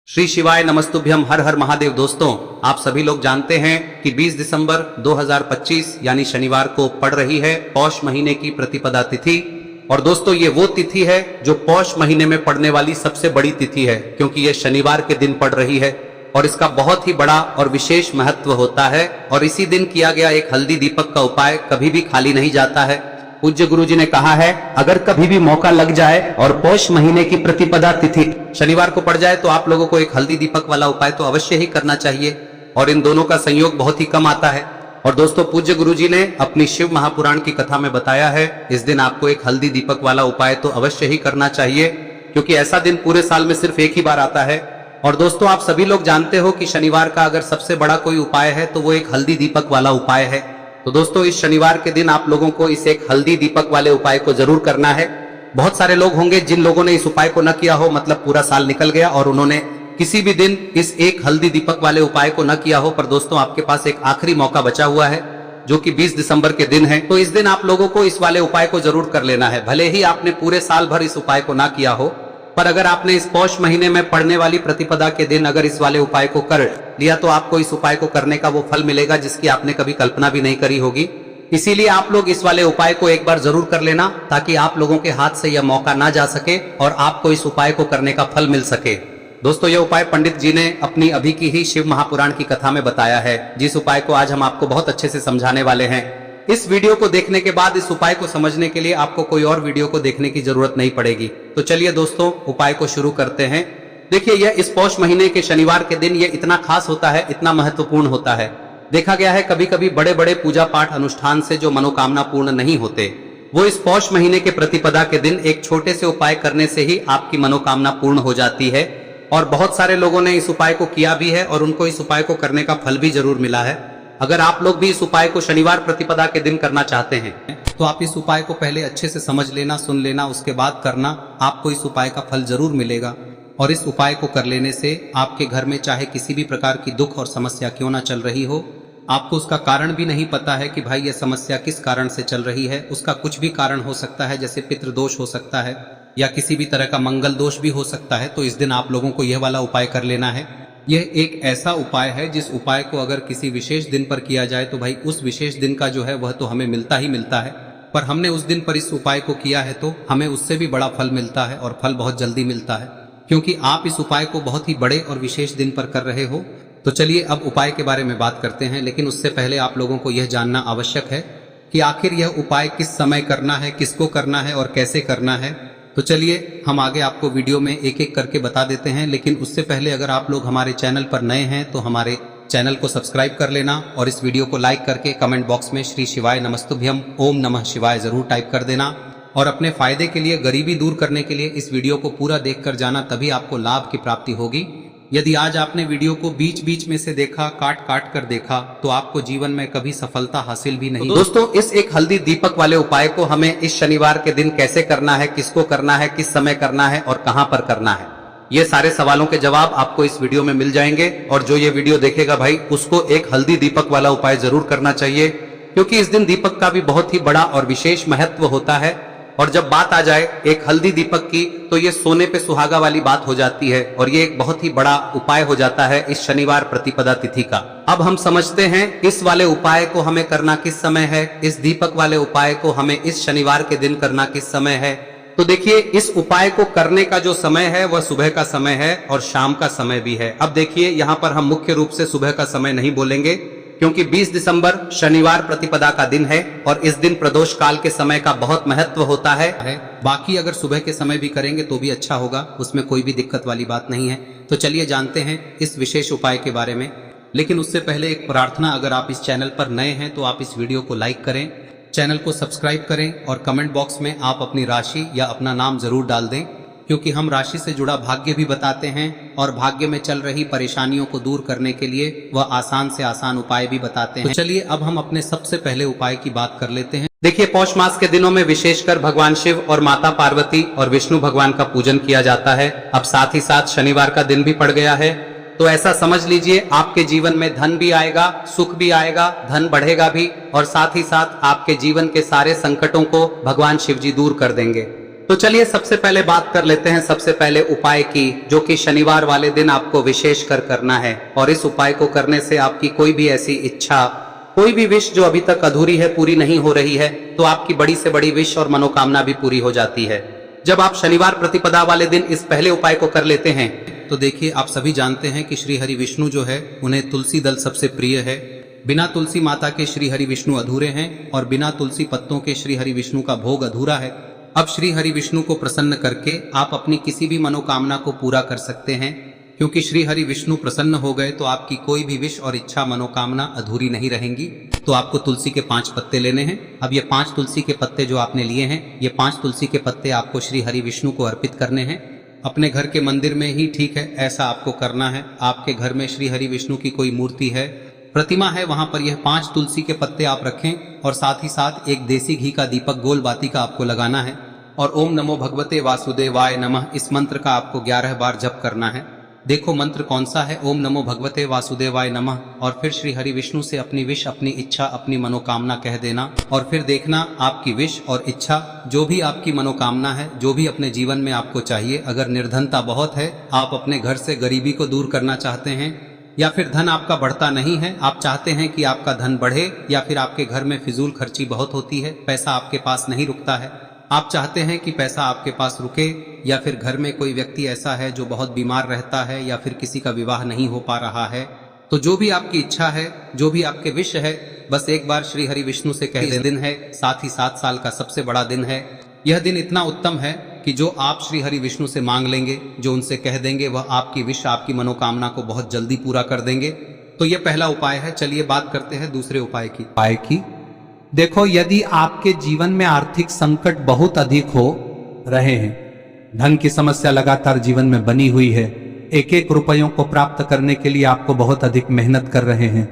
श्री शिवाय नमस्तुभ्यम। हर हर महादेव। दोस्तों, आप सभी लोग जानते हैं कि 20 दिसंबर 2025 यानी शनिवार को पड़ रही है पौष महीने की प्रतिपदा तिथि। और दोस्तों, ये वो तिथि है जो पौष महीने में पड़ने वाली सबसे बड़ी तिथि है, क्योंकि ये शनिवार के दिन पड़ रही है और इसका बहुत ही बड़ा और विशेष महत्व होता है। और इसी दिन किया गया एक हल्दी दीपक का उपाय कभी भी खाली नहीं जाता है। पूज्य गुरु जी ने कहा है, अगर कभी भी मौका लग जाए और पौष महीने की प्रतिपदा तिथि शनिवार को पड़ जाए तो आप लोगों को एक हल्दी दीपक वाला उपाय तो अवश्य ही करना चाहिए। और इन दोनों का संयोग बहुत ही कम आता है। और दोस्तों, पूज्य गुरु जी ने अपनी शिव महापुराण की कथा में बताया है, इस दिन आपको एक हल्दी दीपक वाला उपाय तो अवश्य ही करना चाहिए, क्योंकि ऐसा दिन पूरे साल में सिर्फ एक ही बार आता है। और दोस्तों, आप सभी लोग जानते हो कि शनिवार का अगर सबसे बड़ा कोई उपाय है तो वो एक हल्दी दीपक वाला उपाय है। तो दोस्तों, इस शनिवार के दिन आप लोगों को इस एक हल्दी दीपक वाले उपाय को जरूर करना है। बहुत सारे लोग होंगे जिन लोगों ने इस उपाय को न किया हो, मतलब पूरा साल निकल गया और उन्होंने किसी भी दिन इस एक हल्दी दीपक वाले उपाय को न किया हो। पर दोस्तों, आपके पास एक आखिरी मौका बचा हुआ है, जो कि 20 दिसंबर के दिन है। तो इस दिन आप लोगों को इस वाले उपाय को जरूर कर लेना है। भले ही आपने पूरे साल भर इस उपाय को ना किया हो, पर अगर आपने इस पौष महीने में पड़ने वाली प्रतिपदा के दिन अगर इस वाले उपाय को कर लिया तो आपको इस उपाय को करने का वो फल मिलेगा जिसकी आपने कभी कल्पना भी नहीं करी होगी। इसीलिए आप लोग इस वाले उपाय को एक बार जरूर कर लेना, ताकि आप लोगों के हाथ से यह मौका ना जा सके और आपको इस उपाय को करने का फल मिल सके। दोस्तों, यह उपाय पंडित जी ने अपनी अभी की ही शिव महापुराण की कथा में बताया है, जिस उपाय को आज हम आपको बहुत अच्छे से समझाने वाले हैं। इस वीडियो को देखने के बाद इस उपाय को समझने के लिए आपको कोई और वीडियो को देखने की जरूरत नहीं पड़ेगी। तो चलिए दोस्तों, उपाय को शुरू करते हैं। देखिए, यह इस पौष महीने के शनिवार के दिन ये इतना खास होता है, इतना महत्वपूर्ण होता है। देखा गया है कभी कभी बड़े बड़े पूजा पाठ अनुष्ठान से जो मनोकामना पूर्ण नहीं होते, वो इस पौष महीने के प्रतिपदा के दिन एक छोटे से उपाय करने से ही आपकी मनोकामना पूर्ण हो जाती है। और बहुत सारे लोगों ने इस उपाय को किया भी है और उनको इस उपाय को करने का फल भी जरूर मिला है। अगर आप लोग भी इस उपाय को शनिवार प्रतिपदा के दिन करना चाहते हैं तो आप इस उपाय को पहले अच्छे से समझ लेना, सुन लेना, उसके बाद करना। आपको इस उपाय का फल जरूर मिलेगा। और इस उपाय को कर लेने से आपके घर में चाहे किसी भी प्रकार की दुख और समस्या क्यों ना चल रही हो, आपको उसका कारण भी नहीं पता है कि भाई यह समस्या किस कारण से चल रही है, उसका कुछ भी कारण हो सकता है, जैसे पितृदोष हो सकता है या किसी भी तरह का मंगल दोष भी हो सकता है। तो इस दिन आप लोगों को यह वाला उपाय कर लेना है। यह एक ऐसा उपाय है जिस उपाय को अगर किसी विशेष दिन पर किया जाए तो भाई उस विशेष दिन का जो है वह तो हमें मिलता ही मिलता है। पर हमने उस दिन पर इस उपाय को किया है तो हमें उससे भी बड़ा फल मिलता है, और फल बहुत जल्दी मिलता है, क्योंकि आप इस उपाय को बहुत ही बड़े और विशेष दिन पर कर रहे हो। तो चलिए अब उपाय के बारे में बात करते हैं, लेकिन उससे पहले आप लोगों को यह जानना आवश्यक है कि आखिर यह उपाय किस समय करना है, किसको करना है और कैसे करना है। तो चलिए हम आगे आपको वीडियो में एक एक करके बता देते हैं। लेकिन उससे पहले अगर आप लोग हमारे चैनल पर नए हैं तो हमारे चैनल को सब्सक्राइब कर लेना और इस वीडियो को लाइक करके कमेंट बॉक्स में श्री शिवाय नमस्तुभ्यम ओम नमः शिवाय जरूर टाइप कर देना। और अपने फायदे के लिए, गरीबी दूर करने के लिए इस वीडियो को पूरा देखकर जाना, तभी आपको लाभ की प्राप्ति होगी। यदि आज आपने वीडियो को बीच बीच में से देखा, काट काट कर देखा, तो आपको जीवन में कभी सफलता हासिल भी नहीं। दोस्तों, इस एक हल्दी दीपक वाले उपाय को हमें इस शनिवार के दिन कैसे करना है, किसको करना है, किस समय करना है और कहां पर करना है, ये सारे सवालों के जवाब आपको इस वीडियो में मिल जाएंगे। और जो ये वीडियो देखेगा भाई, उसको एक हल्दी दीपक वाला उपाय जरूर करना चाहिए, क्योंकि इस दिन दीपक का भी बहुत ही बड़ा और विशेष महत्व होता है। और जब बात आ जाए एक हल्दी दीपक की, तो ये सोने पे सुहागा वाली बात हो जाती है और ये एक बहुत ही बड़ा उपाय हो जाता है इस शनिवार प्रतिपदा तिथि का। अब हम समझते हैं इस वाले उपाय को हमें करना किस समय है, इस दीपक वाले उपाय को हमें इस शनिवार के दिन करना किस समय है। तो देखिए, इस उपाय को करने का जो समय है वह सुबह का समय है और शाम का समय भी है। अब देखिए, यहाँ पर हम मुख्य रूप से सुबह का समय नहीं बोलेंगे, क्योंकि 20 दिसंबर शनिवार प्रतिपदा का दिन है और इस दिन प्रदोष काल के समय का बहुत महत्व होता है। बाकी अगर सुबह के समय भी करेंगे तो भी अच्छा होगा, उसमें कोई भी दिक्कत वाली बात नहीं है। तो चलिए जानते हैं इस विशेष उपाय के बारे में। लेकिन उससे पहले एक प्रार्थना, अगर आप इस चैनल पर नए हैं तो आप इस वीडियो को लाइक करें, चैनल को सब्सक्राइब करें और कमेंट बॉक्स में आप अपनी राशि या अपना नाम जरूर डाल दें, क्योंकि हम राशि से जुड़ा भाग्य भी बताते हैं और भाग्य में चल रही परेशानियों को दूर करने के लिए वह आसान से आसान उपाय भी बताते हैं। तो चलिए अब हम अपने सबसे पहले उपाय की बात कर लेते हैं। देखिए, पौष मास के दिनों में विशेषकर भगवान शिव और माता पार्वती और विष्णु भगवान का पूजन किया जाता है। अब साथ ही साथ शनिवार का दिन भी पड़ गया है, तो ऐसा समझ लीजिए आपके जीवन में धन भी आएगा, सुख भी आएगा, धन बढ़ेगा भी, और साथ ही साथ आपके जीवन के सारे संकटों को भगवान शिव जी दूर कर देंगे। तो चलिए सबसे पहले बात कर लेते हैं सबसे पहले उपाय की, जो कि शनिवार वाले दिन आपको विशेष कर करना है। और इस उपाय को करने से आपकी कोई भी ऐसी इच्छा, कोई भी विश जो अभी तक अधूरी है, पूरी नहीं हो रही है, तो आपकी बड़ी से बड़ी विश और मनोकामना भी पूरी हो जाती है जब आप शनिवार प्रतिपदा वाले दिन इस पहले उपाय को कर लेते हैं। तो देखिए, आप सभी जानते हैं कि श्री हरि विष्णु जो है, उन्हें तुलसी दल सबसे प्रिय है। बिना तुलसी माता के श्री हरि विष्णु अधूरे हैं और बिना तुलसी पत्तों के श्री हरि विष्णु का भोग अधूरा है। अब श्री हरि विष्णु को प्रसन्न करके आप अपनी किसी भी मनोकामना को पूरा कर सकते हैं, क्योंकि श्री हरि विष्णु प्रसन्न हो गए तो आपकी कोई भी विश और इच्छा मनोकामना अधूरी नहीं रहेंगी। तो आपको तुलसी के 5 पत्ते लेने हैं। अब ये 5 तुलसी के पत्ते जो आपने लिए हैं, ये 5 तुलसी के पत्ते आपको श्री हरि विष्णु को अर्पित करने हैं। अपने घर के मंदिर में ही ठीक है, ऐसा आपको करना है। आपके घर में श्री हरि विष्णु की कोई मूर्ति है, प्रतिमा है, वहां पर यह 5 तुलसी के पत्ते आप रखें और साथ ही साथ एक देसी घी का दीपक गोल बाती का आपको लगाना है। और ओम नमो भगवते वासुदेवाय नमः, इस मंत्र का आपको 11 बार जप करना है। देखो मंत्र कौन सा है, ओम नमो भगवते वासुदेवाय नमः। और फिर श्री हरि विष्णु से अपनी विश, अपनी इच्छा, अपनी मनोकामना कह देना। और फिर देखना आपकी विश और इच्छा, जो भी आपकी मनोकामना है, जो भी अपने जीवन में आपको चाहिए। अगर निर्धनता बहुत है, आप अपने घर से गरीबी को दूर करना चाहते हैं, या फिर धन आपका बढ़ता नहीं है, आप चाहते हैं कि आपका धन बढ़े, या फिर आपके घर में फिजूल खर्ची बहुत होती है, पैसा आपके पास नहीं रुकता है, आप चाहते हैं कि पैसा आपके पास रुके, या फिर घर में कोई व्यक्ति ऐसा है जो बहुत बीमार रहता है, या फिर किसी का विवाह नहीं हो पा रहा है, तो जो भी आपकी इच्छा है, जो भी आपके विश है, बस एक बार श्री हरि विष्णु से कह दें। दिन है, साथ ही 7 साल का सबसे बड़ा दिन है। यह दिन इतना उत्तम है कि जो आप श्री हरि विष्णु से मांग लेंगे, जो उनसे कह देंगे, वह आपकी विश, आपकी मनोकामना को बहुत जल्दी पूरा कर देंगे। तो यह पहला उपाय है। चलिए बात करते हैं दूसरे उपाय की। देखो, यदि आपके जीवन में आर्थिक संकट बहुत अधिक हो रहे हैं, धन की समस्या लगातार जीवन में बनी हुई है, एक एक रुपयों को प्राप्त करने के लिए आपको बहुत अधिक मेहनत कर रहे हैं,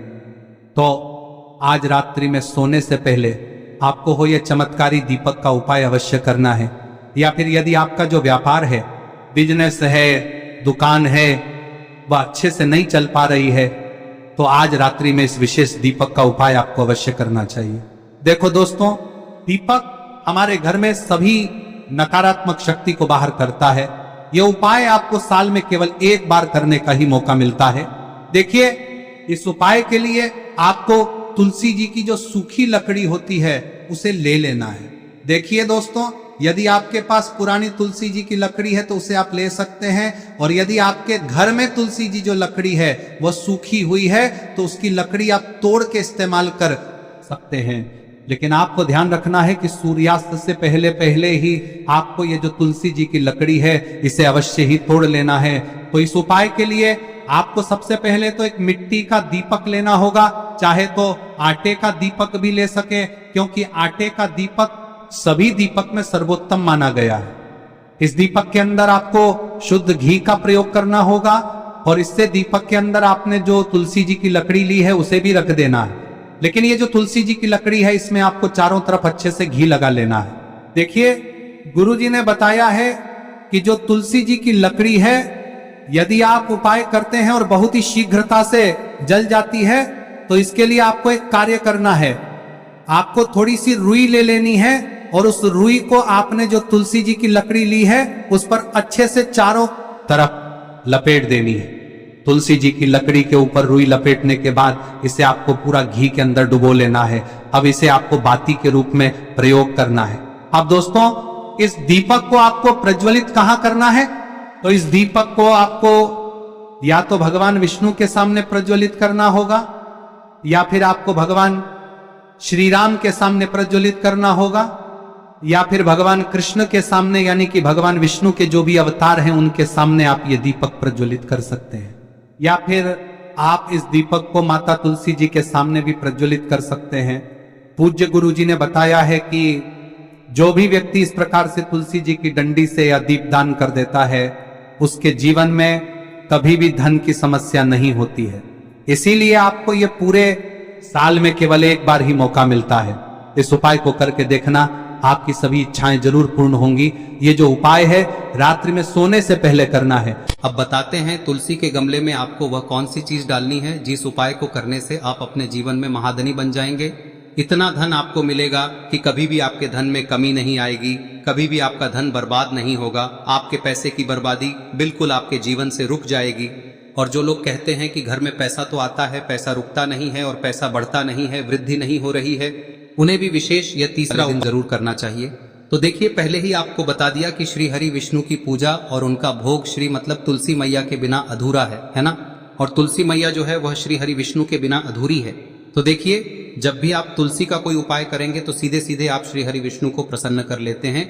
तो आज रात्रि में सोने से पहले आपको हो यह चमत्कारी दीपक का उपाय अवश्य करना है। या फिर यदि आपका जो व्यापार है, बिजनेस है, दुकान है, वह अच्छे से नहीं चल पा रही है, तो आज रात्रि में इस विशेष दीपक का उपाय आपको अवश्य करना चाहिए। देखो दोस्तों, दीपक हमारे घर में सभी नकारात्मक शक्ति को बाहर करता है। यह उपाय आपको साल में केवल एक बार करने का ही मौका मिलता है। देखिए, इस उपाय के लिए आपको तुलसी जी की जो सूखी लकड़ी होती है उसे ले लेना है। देखिए दोस्तों, यदि आपके पास पुरानी तुलसी जी की लकड़ी है तो उसे आप ले सकते हैं, और यदि आपके घर में तुलसी जी जो लकड़ी है वह सूखी हुई है तो उसकी लकड़ी आप तोड़ के इस्तेमाल कर सकते हैं। लेकिन आपको ध्यान रखना है कि सूर्यास्त से पहले पहले ही आपको ये जो तुलसी जी की लकड़ी है इसे अवश्य ही तोड़ लेना है। तो इस उपाय के लिए आपको सबसे पहले तो एक मिट्टी का दीपक लेना होगा, चाहे तो आटे का दीपक भी ले सके, क्योंकि आटे का दीपक सभी दीपक में सर्वोत्तम माना गया है। इस दीपक के अंदर आपको शुद्ध घी का प्रयोग करना होगा, और इससे दीपक के अंदर आपने जो तुलसी जी की लकड़ी ली है उसे भी रख देना है। लेकिन ये जो तुलसी जी की लकड़ी है, इसमें आपको चारों तरफ अच्छे से घी लगा लेना है। देखिए, गुरुजी ने बताया है कि जो तुलसी जी की लकड़ी है, यदि आप उपाय करते हैं और बहुत ही शीघ्रता से जल जाती है, तो इसके लिए आपको एक कार्य करना है। आपको थोड़ी सी रुई ले लेनी है, और उस रुई को आपने जो तुलसी जी की लकड़ी ली है उस पर अच्छे से चारों तरफ लपेट देनी है। तुलसी जी की लकड़ी के ऊपर रुई लपेटने के बाद इसे आपको पूरा घी के अंदर डुबो लेना है। अब इसे आपको बाती के रूप में प्रयोग करना है। अब दोस्तों, इस दीपक को आपको प्रज्वलित कहां करना है? तो इस दीपक को आपको या तो भगवान विष्णु के सामने प्रज्वलित करना होगा, या फिर आपको भगवान श्री राम के सामने प्रज्वलित करना होगा, या फिर भगवान कृष्ण के सामने, यानी कि भगवान विष्णु के जो भी अवतार हैं उनके सामने आप ये दीपक प्रज्वलित कर सकते हैं। या फिर आप इस दीपक को माता तुलसी जी के सामने भी प्रज्वलित कर सकते हैं। पूज्य गुरु जी ने बताया है कि जो भी व्यक्ति इस प्रकार से तुलसी जी की डंडी से या दीपदान कर देता है, उसके जीवन में कभी भी धन की समस्या नहीं होती है। इसीलिए आपको ये पूरे साल में केवल एक बार ही मौका मिलता है। इस उपाय को करके देखना, आपकी सभी इच्छाएं जरूर पूर्ण होंगी। ये जो उपाय है रात्रि में सोने से पहले करना है। अब बताते हैं तुलसी के गमले में आपको वह कौन सी चीज डालनी है जिस उपाय को करने से आप अपने जीवन में महाधनी बन जाएंगे। इतना धन आपको मिलेगा कि कभी भी आपके धन में कमी नहीं आएगी, कभी भी आपका धन बर्बाद नहीं होगा। आपके पैसे की बर्बादी बिल्कुल आपके जीवन से रुक जाएगी। और जो लोग कहते हैं कि घर में पैसा तो आता है, पैसा रुकता नहीं है और पैसा बढ़ता नहीं है, वृद्धि नहीं हो रही है, उन्हें भी विशेष यह तीसरा दिन जरूर करना चाहिए। तो देखिए, पहले ही आपको बता दिया कि श्री हरि विष्णु की पूजा और उनका भोग श्री मतलब तुलसी मैया के बिना अधूरा है ना। और तुलसी मैया जो है वह श्री हरि विष्णु के बिना अधूरी है। तो देखिए, जब भी आप तुलसी का कोई उपाय करेंगे तो सीधे सीधे आप श्री हरि विष्णु को प्रसन्न कर लेते हैं।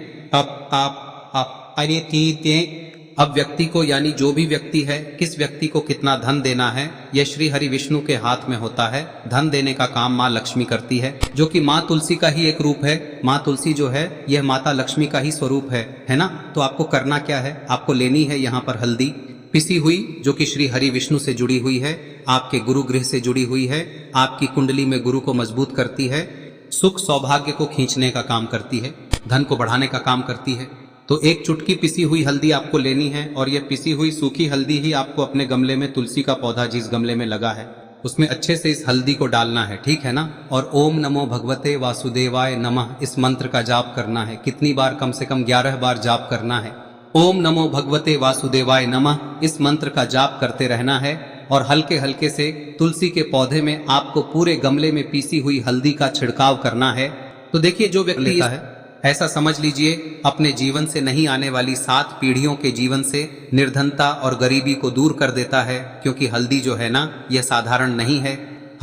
अब व्यक्ति को, यानी जो भी व्यक्ति है, किस व्यक्ति को कितना धन देना है, यह श्री हरि विष्णु के हाथ में होता है। धन देने का काम माँ लक्ष्मी करती है, जो कि माँ तुलसी का ही एक रूप है। माँ तुलसी जो है यह माता लक्ष्मी का ही स्वरूप है ना। तो आपको करना क्या है, आपको लेनी है यहाँ पर हल्दी पिसी हुई, जो कि श्री हरि विष्णु से जुड़ी हुई है, आपके गुरु गृह से जुड़ी हुई है, आपकी कुंडली में गुरु को मजबूत करती है, सुख सौभाग्य को खींचने का काम करती है, धन को बढ़ाने का काम करती है। तो एक चुटकी पिसी हुई हल्दी आपको लेनी है और यह पिसी हुई सूखी हल्दी ही आपको अपने गमले में, तुलसी का पौधा जिस गमले में लगा है उसमें अच्छे से इस हल्दी को डालना है, ठीक है ना। और ओम नमो भगवते वासुदेवाय नमः इस मंत्र का जाप करना है। कितनी बार? कम से कम 11 बार जाप करना है। ओम नमो भगवते वासुदेवाय नमः इस मंत्र का जाप करते रहना है और हल्के हल्के से तुलसी के पौधे में आपको पूरे गमले में पीसी हुई हल्दी का छिड़काव करना है। तो देखिए, जो व्यक्ति लेता है, ऐसा समझ लीजिए अपने जीवन से नहीं आने वाली 7 पीढ़ियों के जीवन से निर्धनता और गरीबी को दूर कर देता है। क्योंकि हल्दी जो है ना, यह साधारण नहीं है।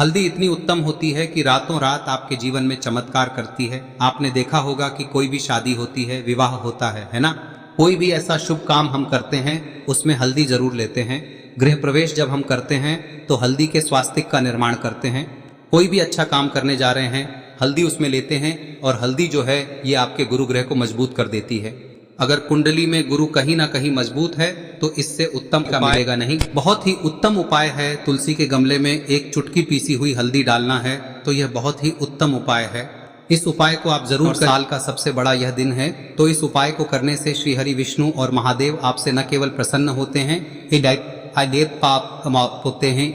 हल्दी इतनी उत्तम होती है कि रातों रात आपके जीवन में चमत्कार करती है। आपने देखा होगा कि कोई भी शादी होती है, विवाह होता है ना, कोई भी ऐसा शुभ काम हम करते हैं उसमें हल्दी जरूर लेते हैं। गृह प्रवेश जब हम करते हैं तो हल्दी के स्वास्तिक का निर्माण करते हैं। कोई भी अच्छा काम करने जा रहे हैं, हल्दी उसमें लेते हैं और हल्दी जो है ये आपके गुरु ग्रह को मजबूत कर देती है। अगर कुंडली में गुरु कहीं ना कहीं मजबूत है तो इससे उत्तम का मिलेगा नहीं। बहुत ही उत्तम उपाय है, तुलसी के गमले में एक चुटकी पीसी हुई हल्दी डालना है, तो यह बहुत ही उत्तम उपाय है। इस उपाय को आप जरूर, साल का सबसे बड़ा यह दिन है, तो इस उपाय को करने से श्री हरि विष्णु और महादेव आपसे न केवल प्रसन्न होते हैं, पाप होते हैं,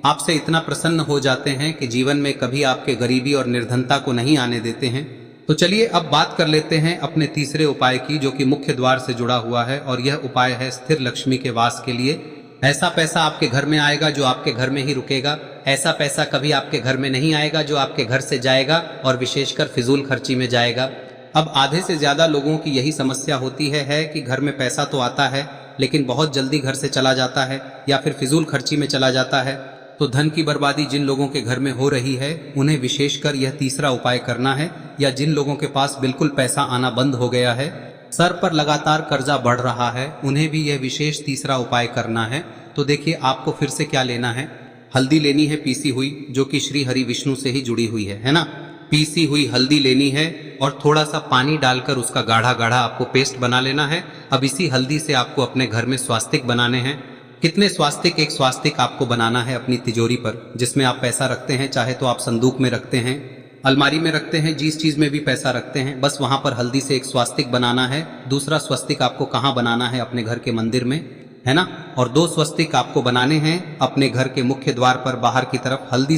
आपसे इतना प्रसन्न हो जाते हैं कि जीवन में कभी आपके गरीबी और निर्धनता को नहीं आने देते हैं। तो चलिए अब बात कर लेते हैं अपने तीसरे उपाय की, जो कि मुख्य द्वार से जुड़ा हुआ है। और यह उपाय है स्थिर लक्ष्मी के वास के लिए। ऐसा पैसा आपके घर में आएगा जो आपके घर में ही रुकेगा। ऐसा पैसा कभी आपके घर में नहीं आएगा जो आपके घर से जाएगा और विशेषकर फिजूल खर्ची में जाएगा। अब आधे से ज्यादा लोगों की यही समस्या होती है कि घर में पैसा तो आता है लेकिन बहुत जल्दी घर से चला जाता है या फिर फिजूल खर्ची में चला जाता है। तो धन की बर्बादी जिन लोगों के घर में हो रही है उन्हें विशेषकर यह तीसरा उपाय करना है। या जिन लोगों के पास बिल्कुल पैसा आना बंद हो गया है, सर पर लगातार कर्जा बढ़ रहा है, उन्हें भी यह विशेष तीसरा उपाय करना है। तो देखिए, आपको फिर से क्या लेना है, हल्दी लेनी है पीसी हुई, जो कि श्री हरि विष्णु से ही जुड़ी हुई है ना। पीसी हुई हल्दी लेनी है और थोड़ा सा पानी डालकर उसका गाढ़ा गाढ़ा आपको पेस्ट बना लेना है। अब इसी हल्दी से आपको अपने घर में स्वास्तिक बनाने हैं। कितने स्वास्तिक? एक स्वास्तिक आपको बनाना है अपनी तिजोरी पर, जिसमें आप पैसा रखते हैं। चाहे तो आप संदूक में रखते हैं, अलमारी में रखते हैं, जिस चीज में भी पैसा रखते हैं, बस वहां पर हल्दी से एक स्वास्तिक बनाना है। दूसरा स्वस्तिक आपको कहाँ बनाना है? अपने घर के मंदिर में, है ना। और 2 स्वस्तिक आपको बनाने हैं अपने घर के मुख्य द्वार पर बाहर की तरफ। हल्दी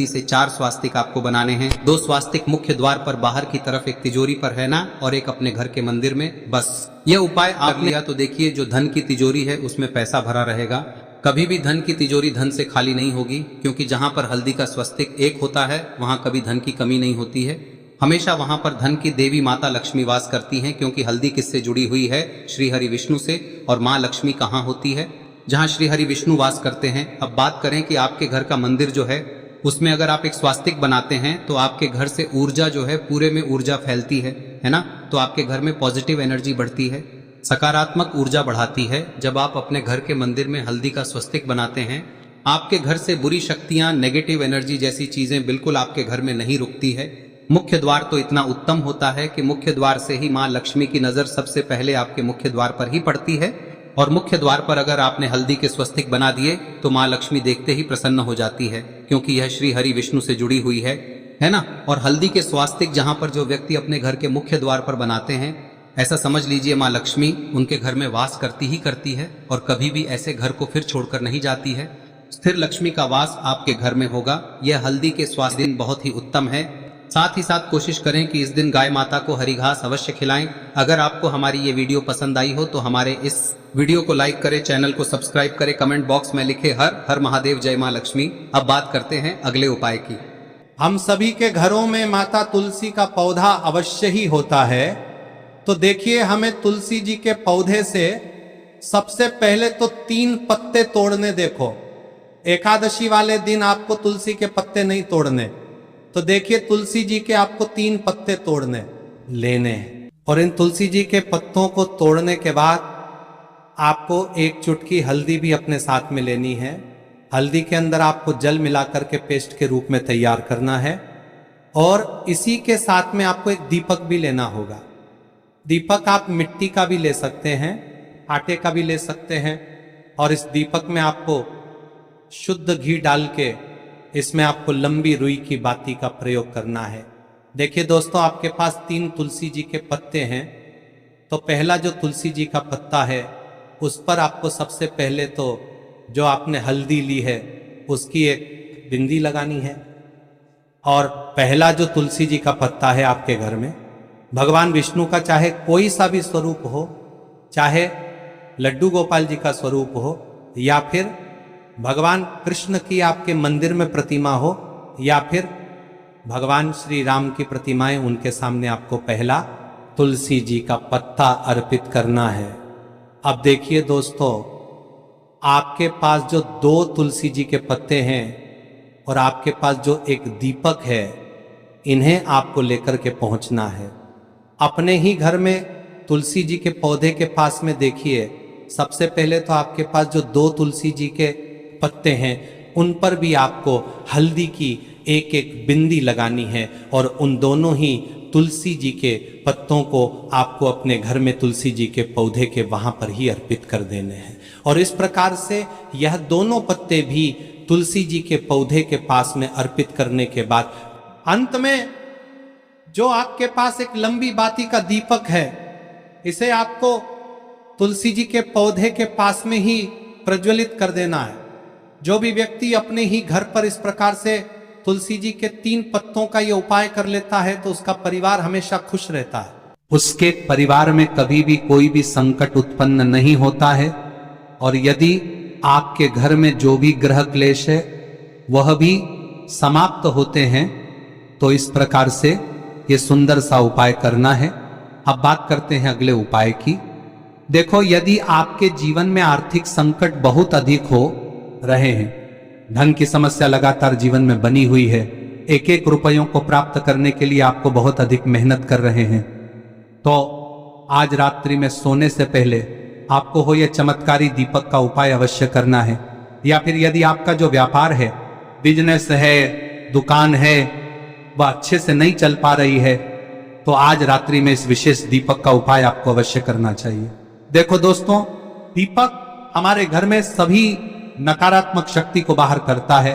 से 4 स्वास्तिक आपको बनाने हैं। 2 स्वास्तिक मुख्य द्वार पर बाहर की तरफ, एक तिजोरी पर, है ना, और एक अपने घर के मंदिर में। बस यह उपाय आपने किया तो देखिए, जो धन की तिजोरी है उसमें पैसा भरा रहेगा। कभी भी धन की तिजोरी धन से खाली नहीं होगी, क्योंकि जहां पर हल्दी का स्वस्तिक एक होता है वहां कभी धन की कमी नहीं होती है। हमेशा वहां पर धन की देवी माता लक्ष्मी वास करती हैं, क्योंकि हल्दी किससे जुड़ी हुई है? श्री हरि विष्णु से। और माँ लक्ष्मी कहाँ होती है? जहाँ श्री हरि विष्णु वास करते हैं। अब बात करें कि आपके घर का मंदिर जो है उसमें अगर आप एक स्वास्तिक बनाते हैं तो आपके घर से ऊर्जा जो है, पूरे में ऊर्जा फैलती है ना। तो आपके घर में पॉजिटिव एनर्जी बढ़ती है, सकारात्मक ऊर्जा बढ़ाती है। जब आप अपने घर के मंदिर में हल्दी का स्वस्तिक बनाते हैं, आपके घर से बुरी शक्तियां, नेगेटिव एनर्जी जैसी चीजें बिल्कुल आपके घर में नहीं रुकती है। मुख्य द्वार तो इतना उत्तम होता है कि मुख्य द्वार से ही माँ लक्ष्मी की नजर सबसे पहले आपके मुख्य द्वार पर ही पड़ती है। और मुख्य द्वार पर अगर आपने हल्दी के स्वस्तिक बना दिए तो माँ लक्ष्मी देखते ही प्रसन्न हो जाती है, क्योंकि यह श्री हरि विष्णु से जुड़ी हुई है ना। और हल्दी के स्वास्तिक जहां पर जो व्यक्ति अपने घर के मुख्य द्वार पर बनाते हैं, ऐसा समझ लीजिए माँ लक्ष्मी उनके घर में वास करती ही करती है और कभी भी ऐसे घर को फिर छोड़कर नहीं जाती है। स्थिर लक्ष्मी का वास आपके घर में होगा। यह हल्दी के स्वास्थ्य दिन बहुत ही उत्तम है। साथ ही साथ कोशिश करें कि इस दिन गाय माता को हरी घास अवश्य खिलाएं। अगर आपको हमारी ये वीडियो पसंद आई हो तो हमारे इस वीडियो को लाइक करें, चैनल को सब्सक्राइब करें, कमेंट बॉक्स में लिखे हर हर महादेव, जय मां लक्ष्मी। अब बात करते हैं अगले उपाय की। हम सभी के घरों में माता तुलसी का पौधा अवश्य ही होता है। तो देखिए, हमें तुलसी जी के पौधे से सबसे पहले तो 3 पत्ते तोड़ने। देखो, एकादशी वाले दिन आपको तुलसी के पत्ते नहीं तोड़ने। तो देखिए, तुलसी जी के आपको 3 पत्ते तोड़ने लेने हैं। और इन तुलसी जी के पत्तों को तोड़ने के बाद आपको 1 चुटकी हल्दी भी अपने साथ में लेनी है। हल्दी के अंदर आपको जल मिलाकर के पेस्ट के रूप में तैयार करना है। और इसी के साथ में आपको एक दीपक भी लेना होगा। दीपक आप मिट्टी का भी ले सकते हैं, आटे का भी ले सकते हैं। और इस दीपक में आपको शुद्ध घी डाल के इसमें आपको लंबी रुई की बाती का प्रयोग करना है। देखिए दोस्तों, आपके पास 3 तुलसी जी के पत्ते हैं। तो पहला जो तुलसी जी का पत्ता है उस पर आपको सबसे पहले तो जो आपने हल्दी ली है उसकी एक बिंदी लगानी है। और पहला जो तुलसी जी का पत्ता है आपके घर में, भगवान विष्णु का चाहे कोई सा भी स्वरूप हो, चाहे लड्डू गोपाल जी का स्वरूप हो, या फिर भगवान कृष्ण की आपके मंदिर में प्रतिमा हो, या फिर भगवान श्री राम की प्रतिमाएं, उनके सामने आपको पहला तुलसी जी का पत्ता अर्पित करना है। अब देखिए दोस्तों, आपके पास जो 2 तुलसी जी के पत्ते हैं और आपके पास जो एक दीपक है, इन्हें आपको लेकर के पहुंचना है। अपने ही घर में तुलसी जी के पौधे के पास में देखिए, सबसे पहले तो आपके पास जो 2 तुलसी जी के पत्ते हैं उन पर भी आपको हल्दी की एक बिंदी लगानी है। और उन दोनों ही तुलसी जी के पत्तों को आपको अपने घर में तुलसी जी के पौधे के वहां पर ही अर्पित कर देने हैं। और इस प्रकार से यह दोनों पत्ते भी तुलसी जी के पौधे के पास में अर्पित करने के बाद अंत में जो आपके पास एक लंबी बाती का दीपक है, इसे आपको तुलसी जी के पौधे के पास में ही प्रज्वलित कर देना है। जो भी व्यक्ति अपने ही घर पर इस प्रकार से तुलसी जी के 3 पत्तों का ये उपाय कर लेता है तो उसका परिवार हमेशा खुश रहता है। उसके परिवार में कभी भी कोई भी संकट उत्पन्न नहीं होता है। और यदि आपके घर में जो भी ग्रह क्लेश है वह भी समाप्त होते हैं। तो इस प्रकार से ये सुंदर सा उपाय करना है। अब बात करते हैं अगले उपाय की। देखो, यदि आपके जीवन में आर्थिक संकट बहुत अधिक हो रहे हैं, धन की समस्या लगातार जीवन में बनी हुई है, एक रुपयों को प्राप्त करने के लिए आपको बहुत अधिक मेहनत कर रहे हैं, तो आज रात्रि में सोने से पहले आपको हो यह चमत्कारी दीपक का उपाय अवश्य करना है। या फिर यदि आपका जो व्यापार है, बिजनेस है, दुकान है, वह अच्छे से नहीं चल पा रही है, तो आज रात्रि में इस विशेष दीपक का उपाय आपको अवश्य करना चाहिए। देखो दोस्तों, दीपक हमारे घर में सभी नकारात्मक शक्ति को बाहर करता है।